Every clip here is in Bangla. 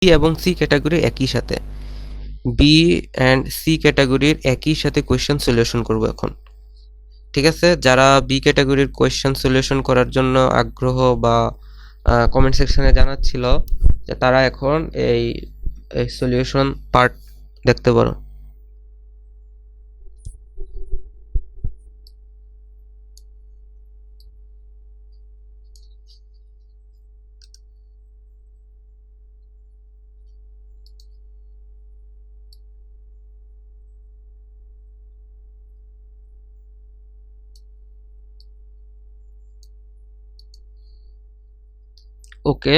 এবং সি ক্যাটাগরি একই সাথে, বি অ্যান্ড সি ক্যাটাগরির একই সাথে কোয়েশ্চেন সলিউশন করব এখন। ঠিক আছে, যারা বি ক্যাটাগরির কোয়েশ্চেন সলিউশন করার জন্য আগ্রহ বা কমেন্ট সেকশনে জানাচ্ছিল যে তারা এখন এই সলিউশন পার্ট দেখতে পারো। ওকে,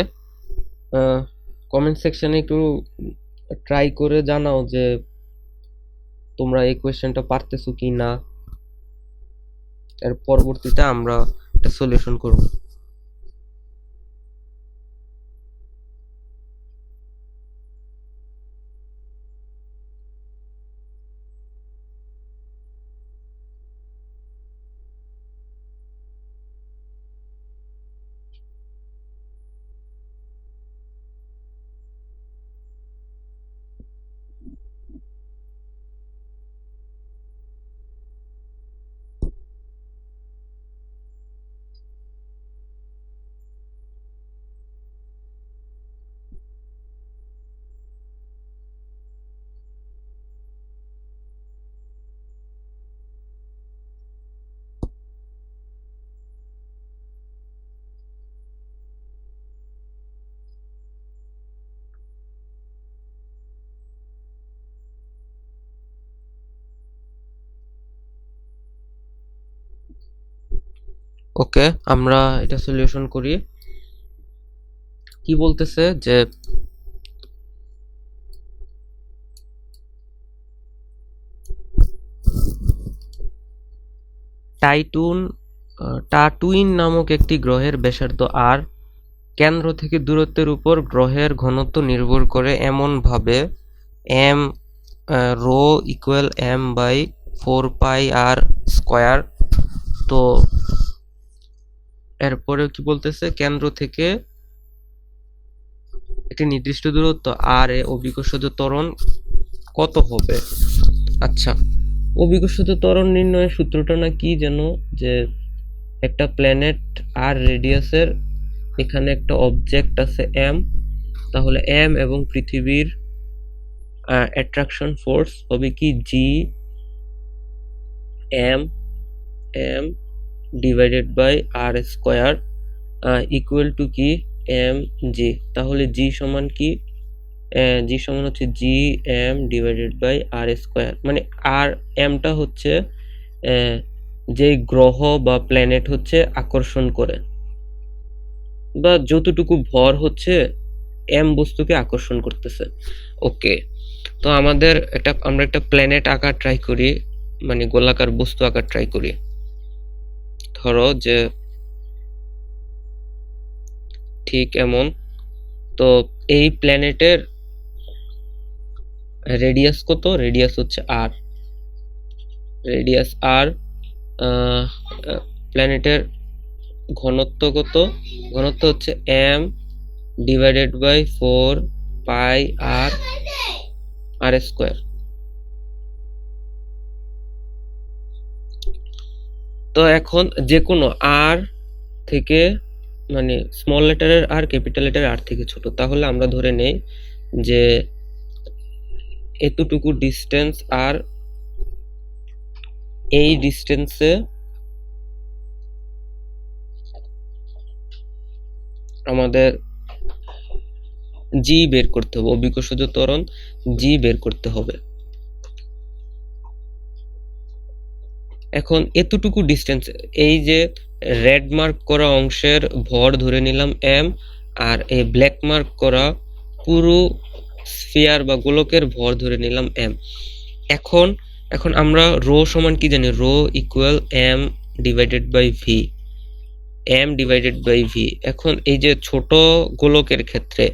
কমেন্ট সেকশনে একটু ট্রাই করে জানাও যে তোমরা এই কোয়েশ্চেনটা পারতেছো কি না, এর পরবর্তীতে আমরা একটা সলিউশন করব। ওকে, আমরা এটা সলিউশন করি। কি বলতেছে যে টাটুইন নামক একটি গ্রহের ব্যাসার্ধ আর কেন্দ্র থেকে দূরত্বের উপর গ্রহের ঘনত্ব নির্ভর করে এমন ভাবে m rho equal m by 4πr square. তো এরপরে কি বলতেছে, কেন্দ্র থেকে একটি নির্দিষ্ট দূরত্ব আর এ অভিকর্ষজ ত্বরণ কত হবে। আচ্ছা, অভিকর্ষজ ত্বরণ নির্ণয়ের সূত্রটা না কি যেন, যে একটা প্ল্যানেট আর রেডিয়াসের এখানে একটা অবজেক্ট আছে এম, তাহলে এম এবং পৃথিবীর অ্যাট্রাকশন ফোর্স হবে কি G M M divided by R square equal to কি এম জি। তাহলে জি সমান কি, জি সমান হচ্ছে G M divided by R square, মানে আর এমটা হচ্ছে যে গ্রহ বা প্ল্যানেট হচ্ছে আকর্ষণ করে, বা যতটুকু ভর হচ্ছে এম বস্তুকে আকর্ষণ করতেছে। ওকে, তো আমরা একটা প্ল্যানেট আঁকার ট্রাই করি, মানে গোলাকার বস্তু আঁকার ট্রাই করি। ধরো যে ঠিক এমন, তো এই প্ল্যানেটের রেডিয়াস কত, রেডিয়াস হচ্ছে আর, রেডিয়াস আর। প্ল্যানেটের ঘনত্ব কত, ঘনত্ব হচ্ছে m divided by 4πr r square. তো এখন যে কোনো আর থেকে, মানে স্মল লেটারের আর ক্যাপিটাল লেটারের আর থেকে ছোট, তাহলে আমরা ধরে নেই যে এতটুকু ডিস্টেন্স আর এই ডিস্টেন্সে আমাদের জি বের করতে হবে, অভিকর্ষজ ত্বরণ জি বের করতে হবে। এখন এতটুকু ডিস্টেন্স, এই যে রেড মার্ক করা অংশের ভর ধরে নিলাম এম, আর এই ব্ল্যাক মার্ক করা পুরো স্ফিয়ার বা গোলকের ভর ধরে নিলাম এম। এখন আমরা রো সমান কি জানি, rho equal m divided by V, m divided by v. এখন এই যে ছোট গোলকের ক্ষেত্রে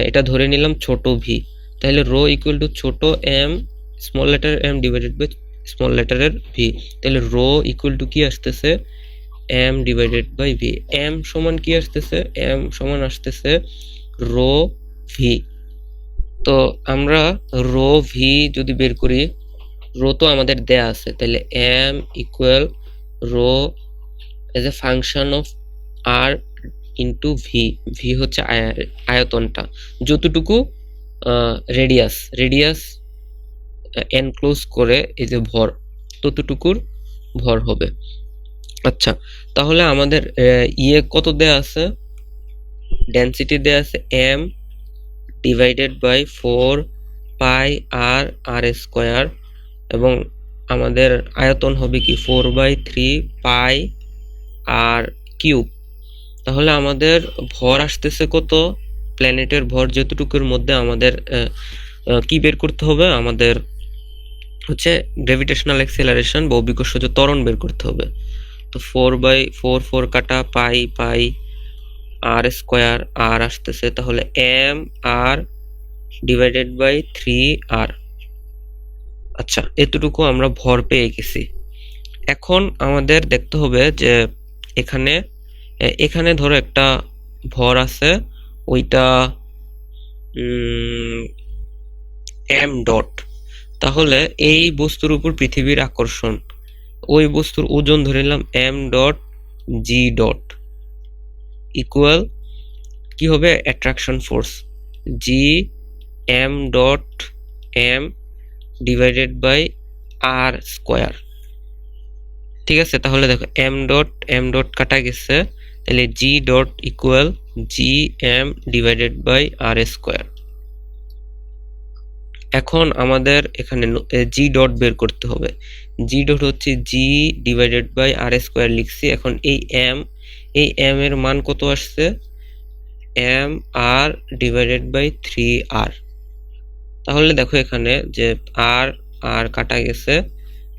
এটা ধরে নিলাম ছোট ভি, তাহলে রো ইকুয়াল টু ছোট M small letter M divided by small লেটারের ভি, তাহলে রো ইকুয়াল টু কি আসতেছে, M divided by V. M সমান কি আসতেছে, এম সমান আসতেছে রো ভি। তো আমরা রো ভি যদি বের করি, রো তো আমাদের দেয়া আছে, তাহলে m equal rho as a function of r into v. V হচ্ছে আয়তনটা, যতটুকু রেডিয়াস এনক্লোজ করে এই যে ভর, ততটুকুর ভর হবে। আচ্ছা, তাহলে আমাদের কত দেয়া আছে, ডেন্সিটি দেয়া আছে m divided by 4 pi r r square, এবং আমাদের আয়তন হবে কি 4/3 পাই আর কিউব। তাহলে আমাদের ভর আসতেছে কত, প্ল্যানেটের ভর যতটুকুর মধ্যে আমাদের কি বের করতে হবে, আমাদের হচ্ছে গ্র্যাভিটেশনাল অ্যাক্সেলারেশন বা অভিকর্ষজ ত্বরণ বের করতে হবে। তো 4/4 কাটা পাই পাই আর স্কোয়ার, আর আসতেছে তাহলে M R divided by 3r। আচ্ছা, এতটুকু আমরা ভর পেয়ে গেছি। এখন আমাদের দেখতে হবে যে এখানে ধরো একটা ভর আছে, ওইটা এম ডট। তাহলে এই বস্তুর উপর পৃথিবীর আকর্ষণ, ওই বস্তুর ওজন ধরে নিলাম m dot g dot equal কি হবে, attraction force g m dot m divided by R square. ঠিক আছে, তাহলে দেখো এম ডট কাটা গেছে, তাহলে g dot equal g M divided by R square. এখন আমাদের এখানে জি ডট বের করতে হবে। জি ডট হচ্ছে g divided by R square লিখছি। এখন এই এম এর মান কত আসছে, M R divided by 3r। তাহলে দেখো এখানে যে আর কাটা গেছে,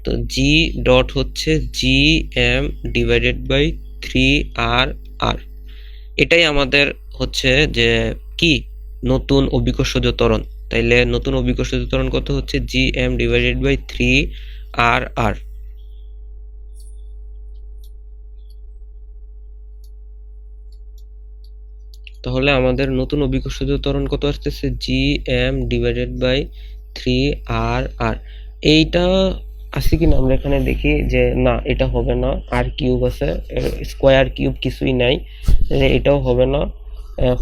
তো জি ডট হচ্ছে G M divided by 3r। এটাই আমাদের হচ্ছে যে কি, নতুন অভিকর্ষজ ত্বরণ। তাইলে নতুন অভিকর্ষজ ত্বরণ কত হচ্ছে, G M divided by 3r। তাহলে আমাদের নতুন অভিকর্ষজ ত্বরণ কত আসতেছে, G M divided by 3r। এইটা আছে কিনা আমরা এখানে দেখি, যে না এটা হবে না, আর কিউব আছে, স্কোয়ার কিউব কিছুই নাই, এটাও হবে না।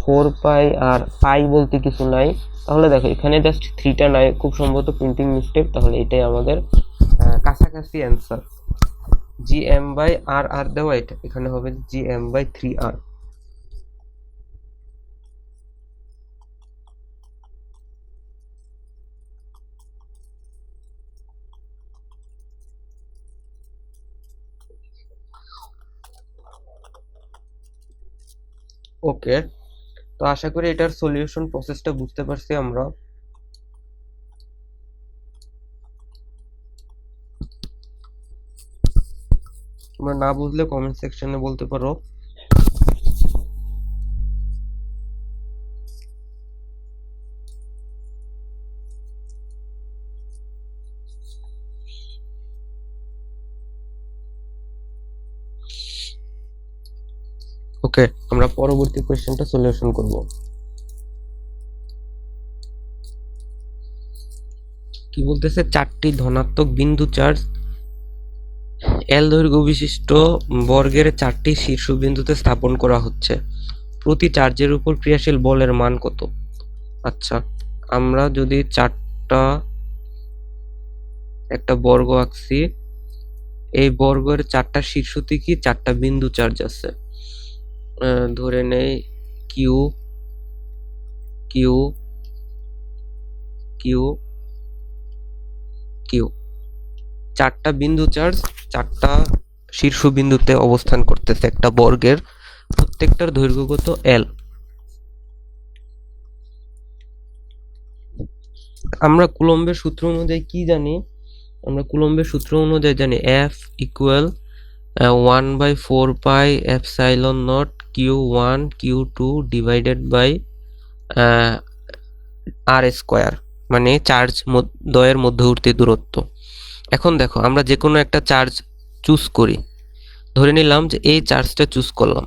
4 পাই আর পাই বলতে কিছু নাই, তাহলে দেখো এখানে জাস্ট 3টা নাই, খুব সম্ভবত প্রিন্টিং মিস্টেক। তাহলে এটাই আমাদের কাছাকাছি অ্যান্সার, জি এম বাই আর দেওয়া, এটা এখানে হবে জি এম বাই 3r। ওকে, তো আশা করি এটার সলিউশন প্রসেসটা বুঝতে পারছি আমরা। তোমরা না বুঝলে কমেন্ট সেকশনে বলতে পারো। ওকে, আমরা পরবর্তী কোয়েশ্চেনটা সলিউশন করব। কি বলতেছে, 4টি ধনাত্মক বিন্দু চার্জ এল দৈর্ঘ্য বিশিষ্ট বর্গের 4টি শীর্ষবিন্দুতে স্থাপন করা হচ্ছে, প্রতি চার্জের উপর ক্রিয়াশীল বলের মান কত? আচ্ছা, আমরা যদি একটা বর্গ আঁকছি, এই বর্গের 4টা শীর্ষতে কি 4টা বিন্দু চার্জ আছে, ধরে নেই কিউ কিউ কিউ কিউ। 4টা বিন্দু চার্জ 4টা শীর্ষবিন্দুতে অবস্থান করতেছে একটা বর্গের, প্রত্যেকটার দৈর্ঘ্য কত, এল। আমরা কুলম্বের সূত্র অনুযায়ী কি জানি, আমরা কুলম্বের সূত্র অনুযায়ী জানি F equal 1/4 pi epsilon naught Q1 Q2 divided by R square, মানে চার্জ দ্বয়ের মধ্যবর্তী দূরত্ব। এখন দেখো আমরা যে কোনো একটা চার্জ চুজ করি, ধরে নিলাম যে এই চার্জটা চুজ করলাম,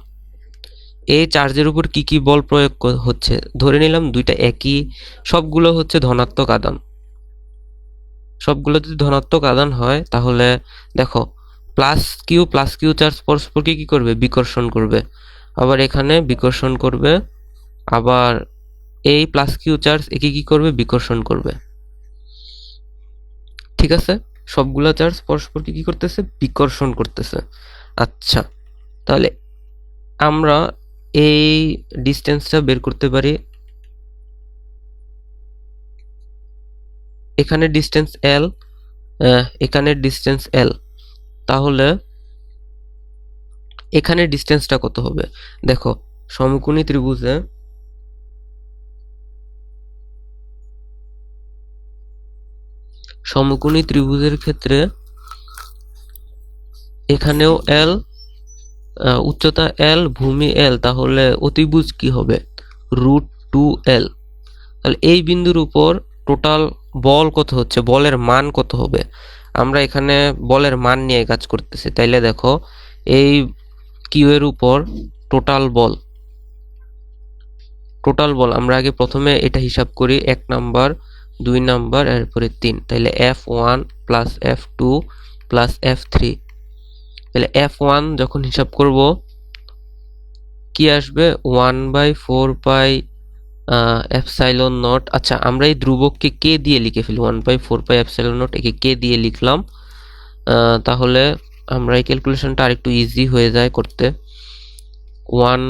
এই চার্জের উপর কি কি বল প্রয়োগ হচ্ছে, ধরে নিলাম দুইটা একই, সবগুলো হচ্ছে ধনাত্মক আধান। সবগুলো যদি ধনাত্মক আধান হয় তাহলে দেখো প্লাস কিউ চার্জ পরস্পরকে কি করবে, বিকর্ষণ করবে। আবার এখানে বিকর্ষণ করবে, আবার এই প্লাস কিউ চার্জ একে কি করবে, বিকর্ষণ করবে। ঠিক আছে, সবগুলো চার্জ পরস্পরকে কি করতেছে, বিকর্ষণ করতেছে। আচ্ছা, তাহলে আমরা এই ডিস্টেন্সটা বের করতে পারি। এখানে ডিস্টেন্স এল, এখানে ডিস্টেন্স এল, তাহলে এখানে ডিস্টেন্সটা কত হবে? দেখো সমকোণী ত্রিভুজে সমকোণী ত্রিভুজের ক্ষেত্রে এখানেও এল, উচ্চতা এল, ভূমি এল, তাহলে অতিভুজ কি হবে, √2l। তাহলে এই বিন্দুর উপর টোটাল বল কত হচ্ছে, বলের মান কত হবে? আমরা এখানে বলের মান নিয়ে কাজ করতেছি, তাইলে দেখো এই কিউ এর উপর টোটাল বল আমরা আগে প্রথমে এটা হিসাব করি, 1 নাম্বার, 2 নাম্বার, এরপরে 3। তাইলে F1 plus F2 plus F3। তাহলে F1 যখন হিসাব করব কি আসবে, 1/4 পাই এপসাইলন নট। আচ্ছা, আমরা এই ধ্রুবককে কে দিয়ে লিখে ফেলি, 1/4 পাই এপসাইলন নট, একে কে দিয়ে লিখলাম। তাহলে আমরা এই ক্যালকুলেশনটা আরেকটু ইজি হয়ে যায় করতে। 1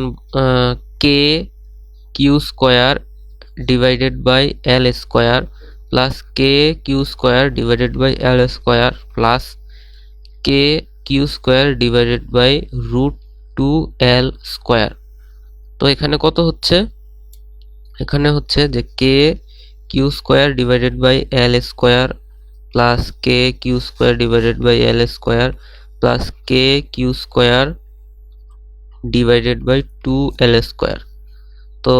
K Q square divided by L square plus K Q square divided by L square plus K Q square divided by √2l square. তো এখানে কত হচ্ছে, এখানে হচ্ছে যে K Q square divided by L square plus K Q square divided by L square plus K Q square divided by 2l square. তো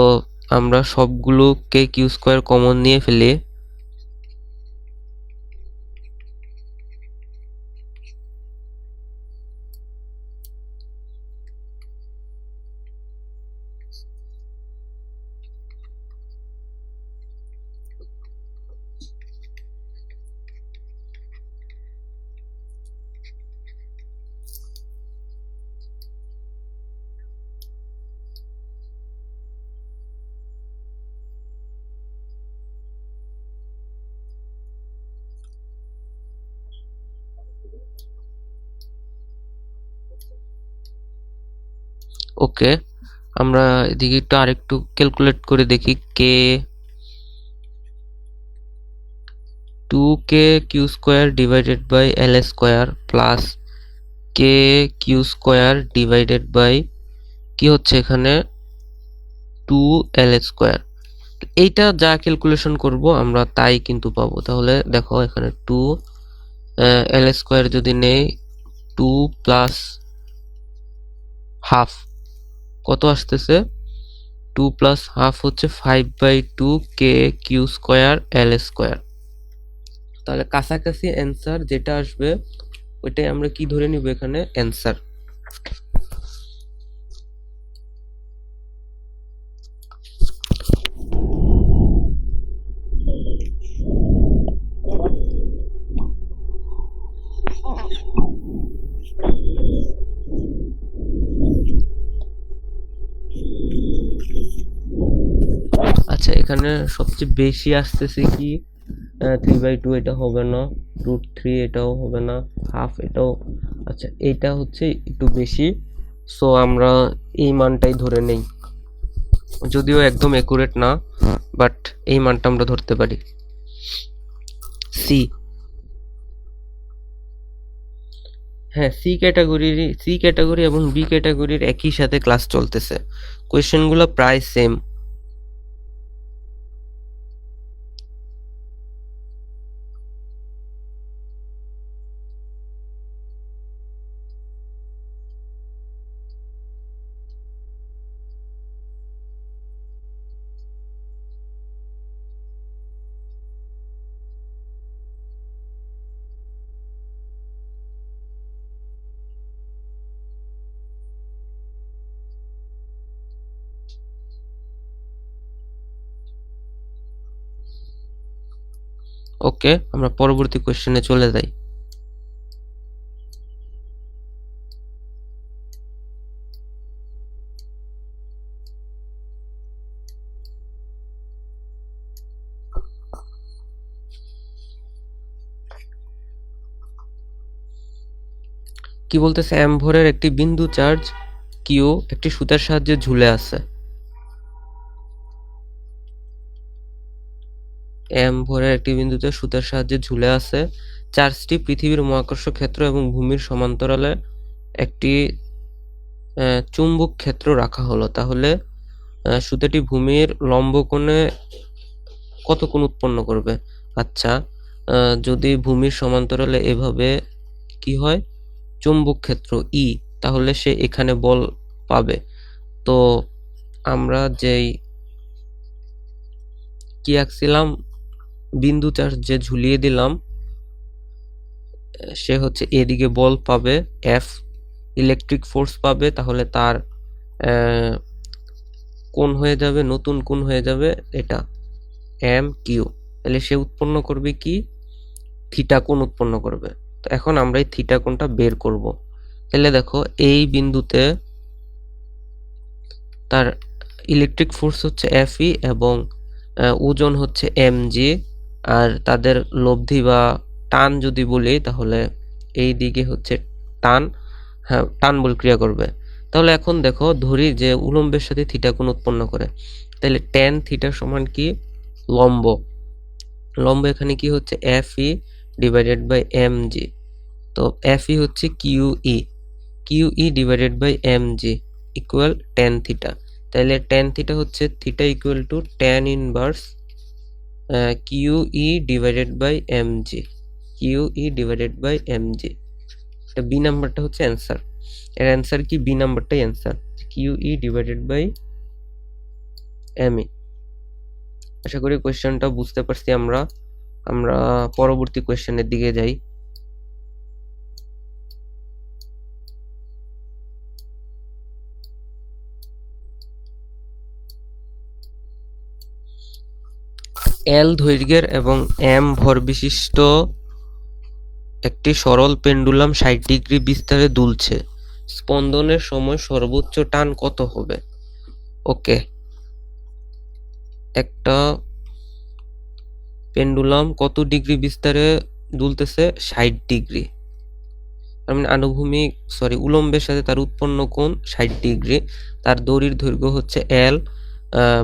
আমরা সবগুলো কে কিউ স্কোয়ার কমন নিয়ে ফেলি। ওকে, আমরা এদিকে একটু আরেকটু ক্যালকুলেট করে দেখি। K 2k q square divided by L square plus K Q square divided by কি হচ্ছে এখানে 2l স্কোয়ার। এইটা যা ক্যালকুলেশন করব আমরা তাই কিন্তু পাবো। তাহলে দেখো এখানে 2l স্কোয়ার যদি নেই, 2 প্লাস হাফ কত আসতেছে, 2 প্লাস হাফ হচ্ছে 5/2 কে কিউ স্কোয়ার এল স্কোয়ার। তাহলে কাছাকাছি অ্যান্সার যেটা আসবে ওইটাই আমরা কি ধরে নিব এখানে অ্যান্সার। আচ্ছা, এখানে সবচেয়ে বেশি আসতেছে কি, 3/2, এটা হবে না, √3 এটাও হবে না, হাফ এটাও। আচ্ছা, এইটা হচ্ছে একটু বেশি, সো আমরা এই মানটাই ধরে নেই, যদিও একদম একুরেট না, বাট এই মানটা আমরা ধরতে পারি। সি, হ্যাঁ, সি ক্যাটাগরি এবং বি ক্যাটাগরির একই সাথে ক্লাস চলতেছে, কোয়েশ্চেনগুলো প্রায় সেম। ওকে, আমরা পরবর্তী কোশ্চেনে চলে যাই। কি বলতেছে, এম ভরের একটি বিন্দু চার্জ কিউ একটি সুতার সাহায্যে ঝুলে আছে। এম ভরের একটি বিন্দুতে সুতার সাহায্যে ঝুলে আছে। চার্জটি পৃথিবীর মহাকর্ষ ক্ষেত্র এবং ভূমির সমান্তরালে একটি চুম্বক ক্ষেত্র রাখা হলো। তাহলে সুতাটি ভূমির লম্ব কোণে কত কোণ উৎপন্ন করবে? আচ্ছা, যদি ভূমির সমান্তরালে এভাবে কি হয়, চুম্বক ক্ষেত্র ই, তাহলে সে এখানে বল পাবে। তো আমরা যেই কি আঁকছিলাম, বিন্দু চার্জ যে ঝুলিয়ে দিলাম, সে হচ্ছে এদিকে বল পাবে এফ, ইলেকট্রিক ফোর্স পাবে। তাহলে তার কোণ হয়ে যাবে, নতুন কোণ হয়ে যাবে এটা এম কিউ। তাহলে সে উৎপন্ন করবে কি, থিটা কোণ উৎপন্ন করবে। তো এখন আমরা এই থিটা কোণটা বের করব। তাহলে দেখো, এই বিন্দুতে তার ইলেকট্রিক ফোর্স হচ্ছে এফই এবং ওজন হচ্ছে এমজি, আর তাদের লব্ধি বা টান যদি বলি, তাহলে এই দিকে হচ্ছে টান, হ্যাঁ টান বল ক্রিয়া করবে। তাহলে এখন দেখো, ধরি যে উলম্বের সাথে থিটা কোণ উৎপন্ন করে, তাহলে ট্যান থিটা সমান কি, লম্ব। লম্ব এখানে কি হচ্ছে, এফই ডিভাইডেড বাই এমজি। তো এফই হচ্ছে QE, QE divided by MG equal tan theta. তাহলে ট্যান থিটা হচ্ছে theta equal to tan inverse QE divided by MG, QE divided by MG. এটা বি নাম্বারটা হচ্ছে অ্যান্সার। এর অ্যান্সার কি, বি নাম্বারটাই answer, QE divided by ME. আশা করি কোয়েশ্চেনটা বুঝতে পারছি আমরা। আমরা পরবর্তী কোয়েশ্চেনের দিকে যাই। এল দৈর্ঘ্যের এবং এম ভর বিশিষ্ট একটি সরল পেন্ডুলাম ৬০ ডিগ্রি বিস্তারে দুলছে। স্পন্দনের সময় সর্বোচ্চ টান কত হবে? ওকে, একটা পেন্ডুলাম কত ডিগ্রি বিস্তারে দুলতেছে? ৬০ ডিগ্রি। তার মানে আনুভূমিক উলম্বের সাথে তার উৎপন্ন কোণ ৬০ ডিগ্রি। তার দড়ির দৈর্ঘ্য হচ্ছে এল,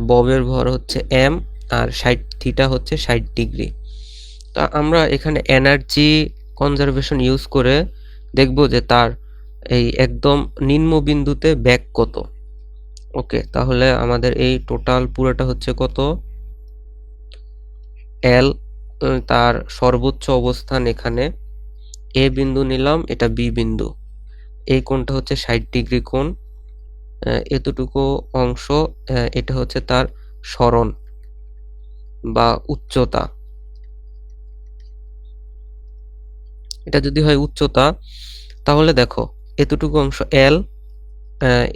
ববের ভর হচ্ছে এম, আর ৬০ থিটা হচ্ছে ৬০ ডিগ্রি। তা আমরা এখানে এনার্জি কনজারভেশন ইউজ করে দেখব যে তার এই একদম নিম্ন বিন্দুতে ব্যাক কত। ওকে, তাহলে আমাদের এই টোটাল পুরোটা হচ্ছে কত, এল তার সর্বোচ্চ অবস্থান এখানে এ বিন্দু নিলাম, এটা বি বিন্দু, এই কোণটা হচ্ছে ৬০ ডিগ্রি কোণ। এতটুকু অংশ, এটা হচ্ছে তার সরণ বা উচ্চতা। এটা যদি হয় উচ্চতা, তাহলে দেখো এতটুকু অংশ এল,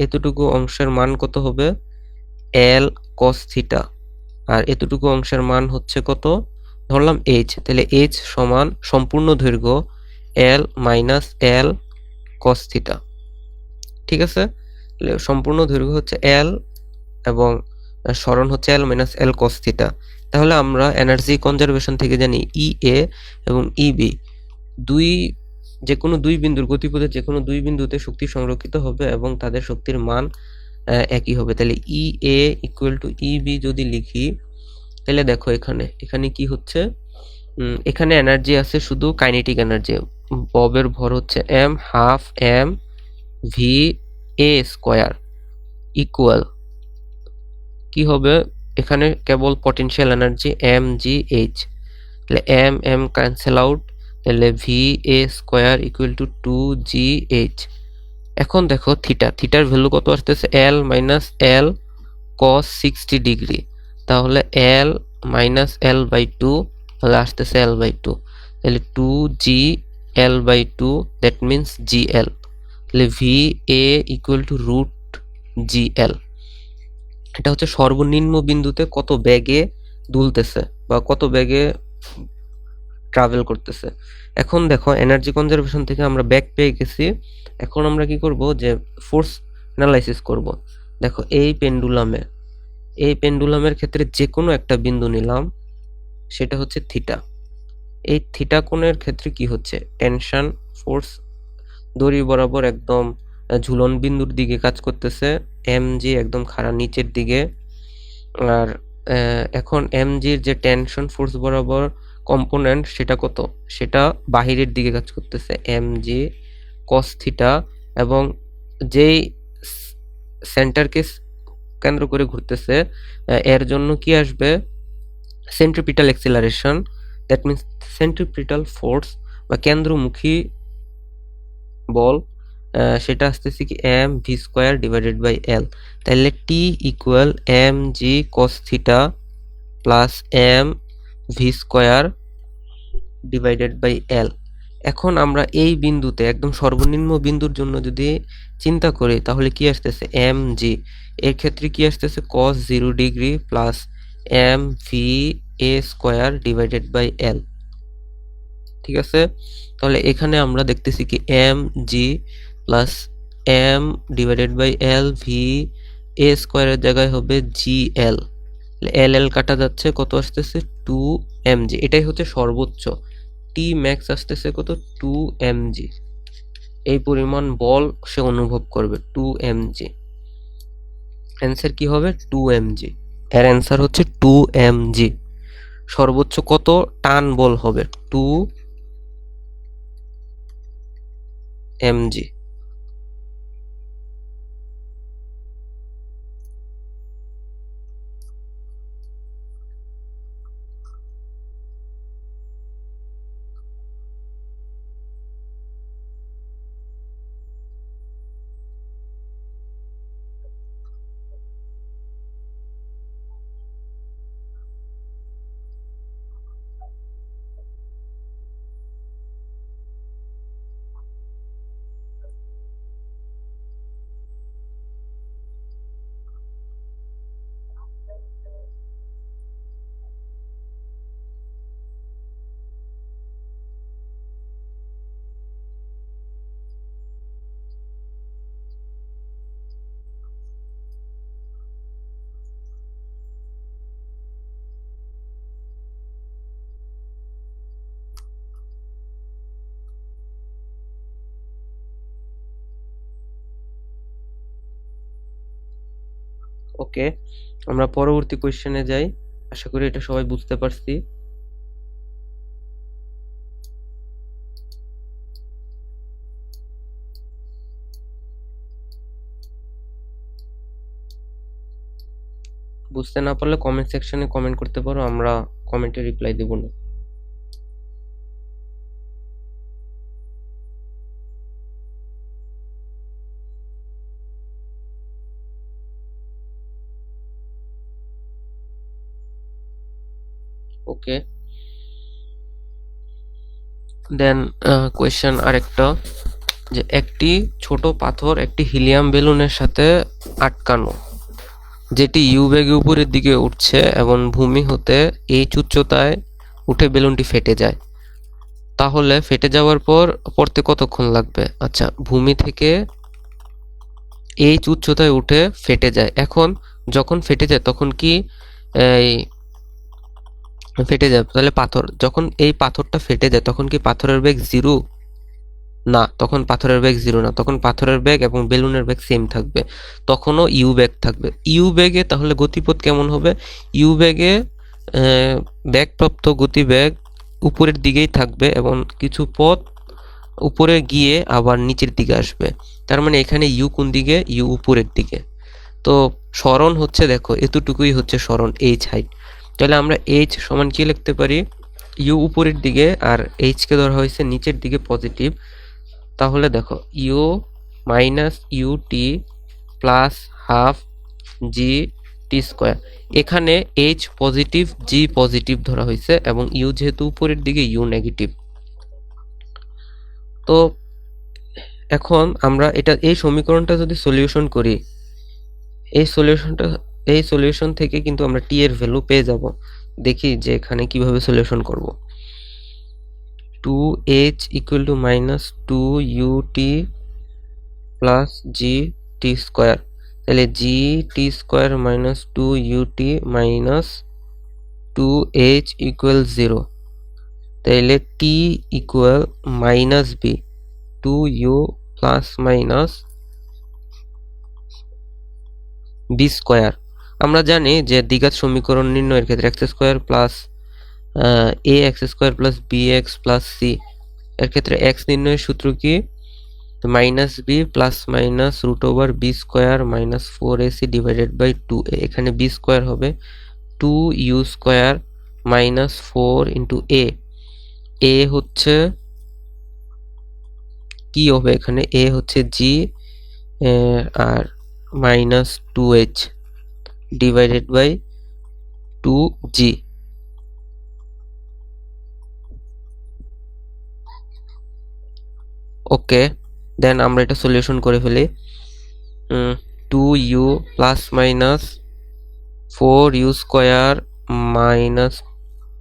এতটুকু অংশের মান কত হবে, এল কস থিটা, আর এতটুকু অংশের মান হচ্ছে কত, ধরলাম এইচ। তাহলে এইচ সমান সম্পূর্ণ দৈর্ঘ্য L minus L cos theta. ঠিক আছে, সম্পূর্ণ দৈর্ঘ্য হচ্ছে এল এবং সরণ হচ্ছে L minus L cos theta. তাহলে আমরা এনার্জি কনজারভেশন থেকে জানি ই এ এবং ই বি যে কোনো দুই বিন্দুর গতিপথে যে কোনো দুই বিন্দুতে শক্তি সংরক্ষিত হবে এবং তাদের শক্তির মান একই হবে। তাহলে ই এ ইকুয়াল টু ই বি যদি লিখি, তাহলে দেখো এখানে কি হচ্ছে, এখানে এনার্জি আছে শুধু কাইনেটিক এনার্জি। ববের ভর হচ্ছে M, half M V A square equal কি হবে, এখানে কেবল potential energy M G H. তাহলে এম এম ক্যান্সেল আউট, তাহলে V A square equal to 2gh। এখন দেখো থিটার ভ্যালু কত আসতেছে, এল মাইনাস এল কস 60 ডিগ্রি। তাহলে এল মাইনাস এল বাই 2, তাহলে আসতেছে এল বাই 2। তাহলে 2g l by 2, that means gl। তাহলে V a equal to root gl। এটা হচ্ছে সর্বনিম্ন বিন্দুতে কত বেগে দুলতেছে বা কত বেগে ট্রাভেল করতেছে। এখন দেখো এনার্জি কনজারভেশন থেকে আমরা ব্যাক পেয়ে গেছি। এখন আমরা কি করব যে ফোর্স অ্যানালাইসিস করব। দেখো এই পেন্ডুলামের ক্ষেত্রে যে কোনো একটা বিন্দু নিলাম, সেটা হচ্ছে থিটা। এই থিটা কোণের ক্ষেত্রে কি হচ্ছে, টেনশন ফোর্স দড়ি বরাবর একদম ঝুলন বিন্দুর দিকে কাজ করতেছে, এমজি একদম খাড়া নিচের দিকে। আর এখন এমজির যে টেনশন ফোর্স বরাবর কম্পোনেন্ট সেটা কত, সেটা বাহিরের দিকে কাজ করতেছে, এমজি কস থিটা। এবং যেই সেন্টারকে কেন্দ্র করে ঘুরতেছে এর জন্য কি আসবে, centripetal acceleration, that means centripetal force বা কেন্দ্রমুখী বল, সেটা আসতেছে কি M V square divided by L. তাহলে T equal M G cos theta plus M V square divided by L. এখন আমরা এই বিন্দুতে একদম সর্বনিম্ন বিন্দুর জন্য যদি চিন্তা করি তাহলে কি আসতেছে, এম জি এর ক্ষেত্রে কি আসতেছে cos 0 degree plus M V A square divided by l. ঠিক আছে, তাহলে এখানে আমরা দেখতেছি কি M g plus m divided by l v a স্কোয়ারের জায়গায় হবে জি এল, এল এল কাটা যাচ্ছে, কত আসতেছে 2 mg। এটাই হচ্ছে সর্বোচ্চ, টি ম্যাক্স আসতেছে কত 2 mg। এই পরিমাণ বল সে অনুভব করবে 2 mg। অ্যান্সার কি হবে 2 mg, এর অ্যান্সার হচ্ছে 2 mg। সর্বোচ্চ কত টান বল হবে 2 mg। ওকে, আমরা পরবর্তী কোশ্চেনে যাই। আশা করি এটা সবাই বুঝতে পারছি। বুঝতে না পারলে কমেন্ট সেকশনে কমেন্ট করতে পারো, আমরা কমেন্টে রিপ্লাই দেব না। ওকে, দেন কোয়েশ্চেন আরেকটা, যে একটি ছোট পাথর একটি হিলিয়াম বেলুনের সাথে আটকানো, যেটি ইউ বেগে উপরের দিকে উঠছে এবং ভূমি হতে এইচ উচ্চতায় উঠে বেলুনটি ফেটে যায়। তাহলে ফেটে যাওয়ার পর পড়তে কতক্ষণ লাগবে? আচ্ছা, ভূমি থেকে এইচ উচ্চতায় উঠে ফেটে যায়। এখন যখন ফেটে যায় তখন কি এই ফেটে যায়, তাহলে পাথর যখন এই পাথরটা ফেটে যায় তখন কি পাথরের বেগ 0? না, তখন পাথরের বেগ 0 না, তখন পাথরের বেগ এবং বেলুনের বেগ সেম থাকবে, তখনও ইউ বেগ থাকবে। ইউ বেগে তাহলে গতিপথ কেমন হবে? ইউ বেগে বেগপ্রাপ্ত গতিবেগ উপরের দিকেই থাকবে এবং কিছু পথ উপরে গিয়ে আবার নিচের দিকে আসবে। তার মানে এখানে ইউ কোন দিকে? ইউ উপরের দিকে। তো সরণ হচ্ছে, দেখো এতটুকুই হচ্ছে সরণ, এইচ হাইট। তাহলে আমরা এইচ সমান কি লিখতে পারি? ইউ উপরের দিকে আর এইচকে ধরা হয়েছে নিচের দিকে পজিটিভ। তাহলে দেখো u minus u t plus half g t square. এখানে এইচ পজিটিভ, জি পজিটিভ ধরা হয়েছে এবং ইউ যেহেতু উপরের দিকে, ইউ নেগেটিভ। তো এখন আমরা এই সমীকরণটা যদি সলিউশন করি, এই সলিউশন থেকে কিন্তু আমরা টি এর ভ্যালু পেয়ে যাব। দেখি যে এখানে কিভাবে সলিউশন করব। 2h equal to minus 2ut plus gt square, তাহলে gt square minus 2ut minus 2h equal 0, তাহলে t equal minus b, 2u plus minus b square। আমরা জানি যে দ্বিঘাত সমীকরণ নির্ণয়ের ক্ষেত্রে x square plus ax square plus bx plus c এর ক্ষেত্রে x নির্ণয়ের সূত্র কি? Minus b plus minus root over b square minus 4ac divided by 2a। এখানে বি স্কোয়ার হবে 2u স্কোয়ার মাইনাস 4 ইন্টু এ হচ্ছে কি হবে এখানে? এ হচ্ছে G R minus 2h divided by 2g। Okay, then আমরা এটা সলিউশন করে ফেলি। 2u plus minus 4u square minus,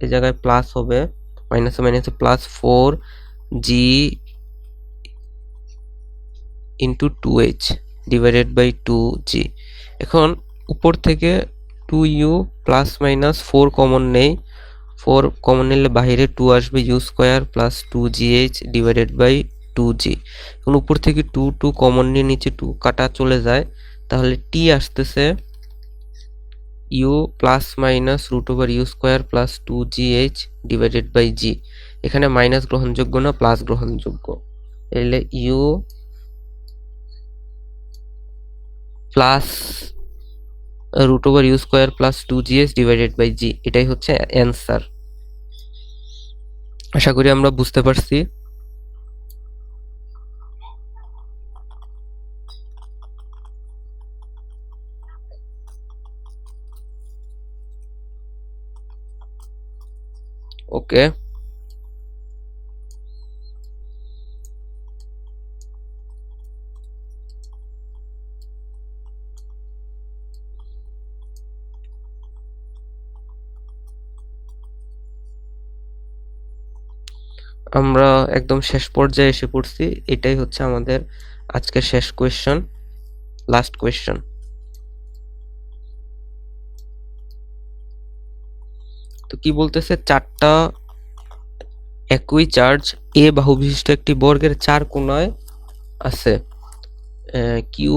এই জায়গায় প্লাস হবে, মাইনাসে মাইনাসে plus 4g into 2h divided by 2g। এখন উপর থেকে 2u প্লাস মাইনাস 4 কমন নেই, 4 কমন নিলে বাইরে 2 আসবে, u square plus 2gh divided by 2g। এখন উপর থেকে 2 কমন নিয়ে নিচে 2 কাটা চলে যায়, তাহলে t আসতেছে u plus minus root over u square plus 2gh divided by g। এখানে মাইনাস গ্রহণযোগ্য না, প্লাস গ্রহণযোগ্য, তাহলে u plus root over u square plus 2gh divided by g, এটাই হচ্ছে অ্যান্সার। আশা করি আমরা বুঝতে পারছি। ওকে, আমরা একদম শেষ পর্যায়ে এসে পড়ছি। এটাই হচ্ছে আমাদের আজকের শেষ কোয়েশ্চন, লাস্ট কোয়েশ্চন। তো কি বলতেছে? চারটা একই চার্জ এ বাহু বিশিষ্ট একটি বর্গের 4 কোণায় আছে, কিউ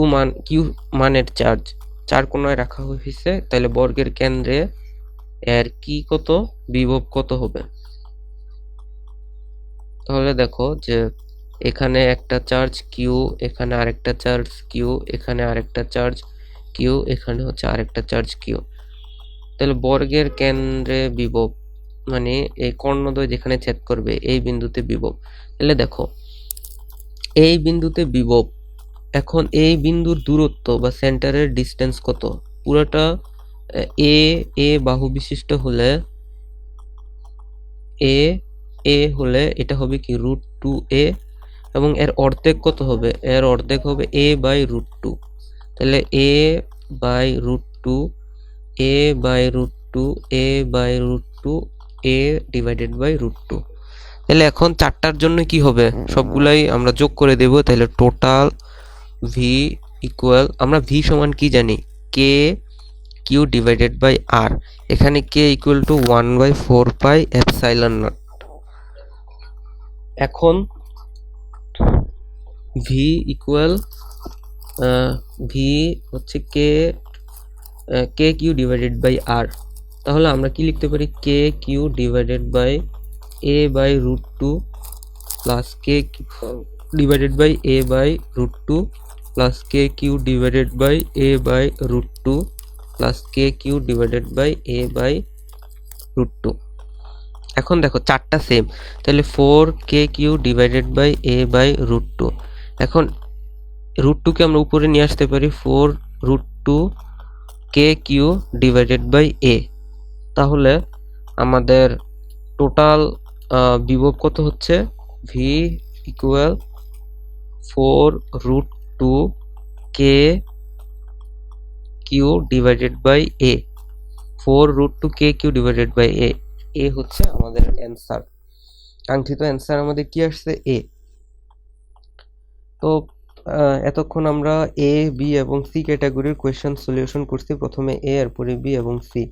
মানের চার্জ 4 কোণায় রাখা হয়েছে, তাহলে বর্গের কেন্দ্রে এর কি কত, বিভব কত হবে? তাহলে দেখো যে এখানে একটা চার্জ কিউ, এখানে আরেকটা চার্জ কিউ, এখানে আরেকটা চার্জ কিউ, এখানে হচ্ছে আরেকটা চার্জ কিউ। তাহলে বর্গের কেন্দ্রে বিভব মানে এই কর্ণদ্বয় যেখানে ছেদ করবে এই বিন্দুতে বিভব। তাহলে দেখো এই বিন্দুতে বিভব, এখন এই বিন্দুর দূরত্ব বা সেন্টারের ডিস্টেন্স কত? পুরোটা এ বাহু বিশিষ্ট হলে এ হলে এটা হবে কি √2a, এবং এর অর্ধেক কত হবে? এর অর্ধেক হবে a বাই √2। তাহলে a by √2 a by √2 a by √2 a divided by √2। তাহলে এখন চারটার জন্য কি হবে? সবগুলাই আমরা যোগ করে দেব, তাহলে টোটাল v ইকুয়াল, আমরা v সমান কি জানি? k q divided by r। এখানে k equal to 1/4 pi epsilon naught. এখন v ইকুয়াল v হচ্ছে k q divided by r। তাহলে আমরা কি লিখতে পারি? k q divided by a by √2 plus k divided by a by √2 plus k q divided by a by √2 plus k q divided by a by √2। এখন দেখো চারটা সেম, তাহলে 4k q divided by a by √2। এখন √2 কে আমরা উপরে নিয়ে আসতে পারি, 4√2 k q divided by a। তাহলে আমাদের টোটাল বিভব কত হচ্ছে? v equal 4√2 k q divided by a, 4√2 k q divided by a, এ হচ্ছে আমাদের অ্যান্সার। কাঙ্ক্ষিত অ্যান্সার আমাদের কি আসছে এ। তো এতক্ষণ আমরা এ, বি এবং সি ক্যাটাগরির কোয়েশ্চেন সলিউশন করছি, প্রথমে এ, এরপরে বি এবং সি।